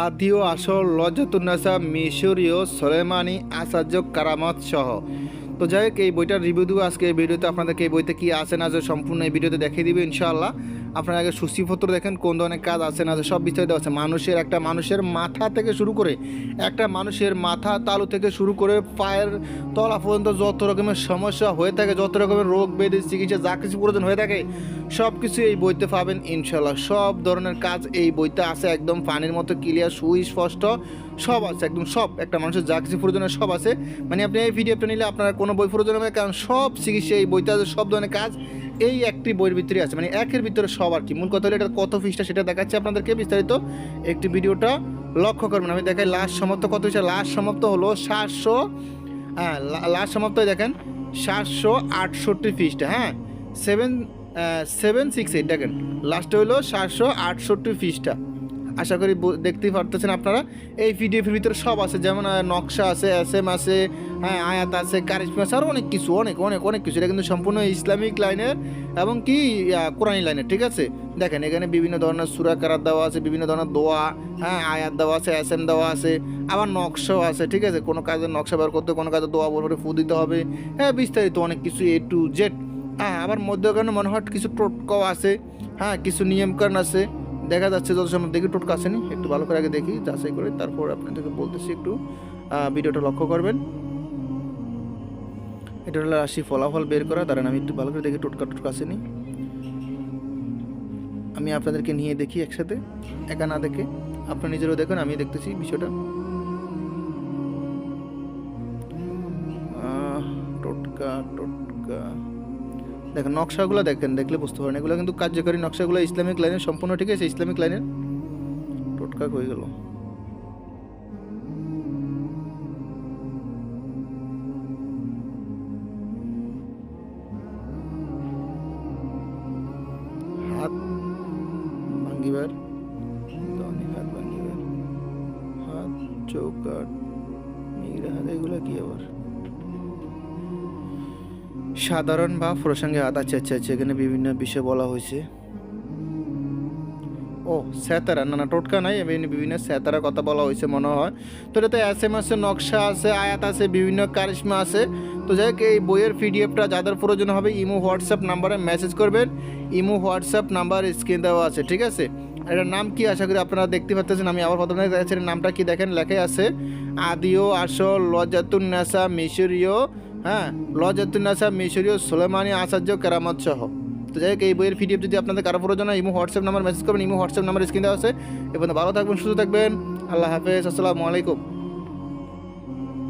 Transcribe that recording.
আদি ও আসল লজ্জাতুন্নেসা মিশরীয় সোলেমানি আচার্য কারামত সহ। তো যাই হোক, এই বইটার রিভিউ দেবো আজকে এই ভিডিওতে। আপনাদেরকে এই বইতে কী আছে না আছে সম্পূর্ণ এই ভিডিওতে দেখিয়ে দিবে ইনশাআল্লাহ। আপনারা আগে সূচিপত্র দেখেন কোন ধরনের কাজ আছে না আছে সব বিস্তারিত আছে। একটা মানুষের মাথা থেকে শুরু করে একটা মানুষের মাথা তালু থেকে শুরু করে পায়ের তলা পর্যন্ত যত রকমের সমস্যা হয়ে থাকে, যত রকমের রোগ ব্যাধি চিকিৎসা যা কিছু প্রয়োজন হয়ে থাকে সব কিছু এই বইতে পাবেন ইনশাআল্লাহ। সব ধরনের কাজ এই বইতে আছে, একদম পানির মতো ক্লিয়ার সুস্পষ্ট সব আছে, একদম সব। একটা মানুষের যা কিছু প্রয়োজনের সব আছে। মানে আপনি এই ভিডিওটা নিলে আপনার কোনো বই প্রয়োজন হবে, কারণ সব চিকিৎসা এই বইতে আছে, সব ধরনের কাজ এই একটি বইয়ের ভিতরে আছে। মানে একের ভিতরে সব আর কি। মূল কথা হলো এটা কত পৃষ্ঠা সেটা দেখাচ্ছে আপনাদেরকে বিস্তারিত। একটি ভিডিওটা লক্ষ্য করবেন, আমি দেখাই লাস্ট সমাপ্ত কত পৃষ্ঠা। লাস্ট সমাপ্ত হলো 700, হ্যাঁ লাস্ট সমাপ্ত দেখেন 768 পৃষ্ঠা, হ্যাঁ 768 দেখেন লাস্টে হলো 768 পৃষ্ঠা। আশা করি দেখতেই পারতেছেন আপনারা। এই পিডিএফের ভিতরে সব আছে, যেমন নকশা আছে, এসএম আছে, হ্যাঁ আয়াত আছে, কারিশমা আছে, আর অনেক কিছু অনেক অনেক অনেক কিছু। এটা কিন্তু সম্পূর্ণ ইসলামিক লাইনের এবং কি কোরআনী লাইনের, ঠিক আছে। দেখেন এখানে বিভিন্ন ধরনের সূরা কারাত দেওয়া আছে, বিভিন্ন ধরনের দোয়া, হ্যাঁ আয়াত দেওয়া আছে, এসএম দেওয়া আছে, আবার নকশাও আছে, ঠিক আছে। কোনো কাজের নকশা বের করতে, কোনো কাজে দোয়া বলে ফু দিতে হবে, হ্যাঁ বিস্তারিত অনেক কিছু A to Z। হ্যাঁ আবার মধ্যখানে মনে হয় কিছু টোটকাও আছে, হ্যাঁ কিছু নিয়মকানুন আছে দেখা যাচ্ছে। যত সময় দেখি টোটকা আসেনি, একটু ভালো করে আগে দেখি যাচাই করে তারপর আপনাদেরকে বলতেছি। একটু ভিডিওটা লক্ষ্য করবেন। এটা হলো রাশি ফলাফল বের করা। দাঁড়ান আমি একটু ভালো করে দেখি টোটকা আসেনি। আমি আপনাদেরকে নিয়ে দেখি একসাথে, একা না দেখে আপনারা নিজেরও দেখুন, আমি দেখতেছি বিষয়টা। টোটকা দেখেন নকশাগুলো দেখেন, দেখলে বুঝতে পারেন এগুলো কিন্তু কার্যকরী নকশাগুলো ইসলামিক লাইনের সম্পূর্ণ, ঠিক আছে। ইসলামিক লাইনের টোটকা হয়ে গেল। হাত ভাঙ্গিবার, হাত ভাঙ্গিবার, হাত চৌকাট মিগরা হাত, এগুলো কি আবার সাধারণ বা প্রসঙ্গে হাত। আচ্ছা আচ্ছা আচ্ছা, এখানে বিভিন্ন বিষয় বলা হয়েছে। ও স্যাতারা, না টোটকা নাই, বিভিন্ন স্যাতারার কথা বলা হয়েছে মনে হয়। তো এটাতে এসএম আছে, নকশা আছে, আয়াত আছে, বিভিন্ন কারিশমা আছে। তো যাই হোক, এই বইয়ের পিডিএফটা যাদের প্রয়োজন হবে ইমো হোয়াটসঅ্যাপ নাম্বারে মেসেজ করবেন। ইমো হোয়াটসঅ্যাপ নাম্বার স্ক্রিন দেওয়া আছে, ঠিক আছে। এটার নাম কি আশা করি আপনারা দেখতে পাচ্ছেন। আমি আবার প্রথমে দেখাচ্ছি নামটা কি দেখেন, লেখাই আছে আদিও আসল লজ্জাতুন্নেসা মিশরীয়, হ্যাঁ লজ্জাতুন্নেসা মিশরীয় সোলেমানি আচার্য কেরামত সহ। তো যাই হোক, এই বইয়ের পিডিএফ যদি আপনাদের কারো প্রয়োজন হয় ইমো হোয়াটসঅ্যাপ নাম্বার মেসেজ করবেন। ইমো হোয়াটসঅ্যাপ নাম্বার স্ক্রিন দেওয়া আছে। এবার ভালো থাকবেন, সুস্থ থাকবেন। আল্লাহ হাফেজ, আসসালামু আলাইকুম।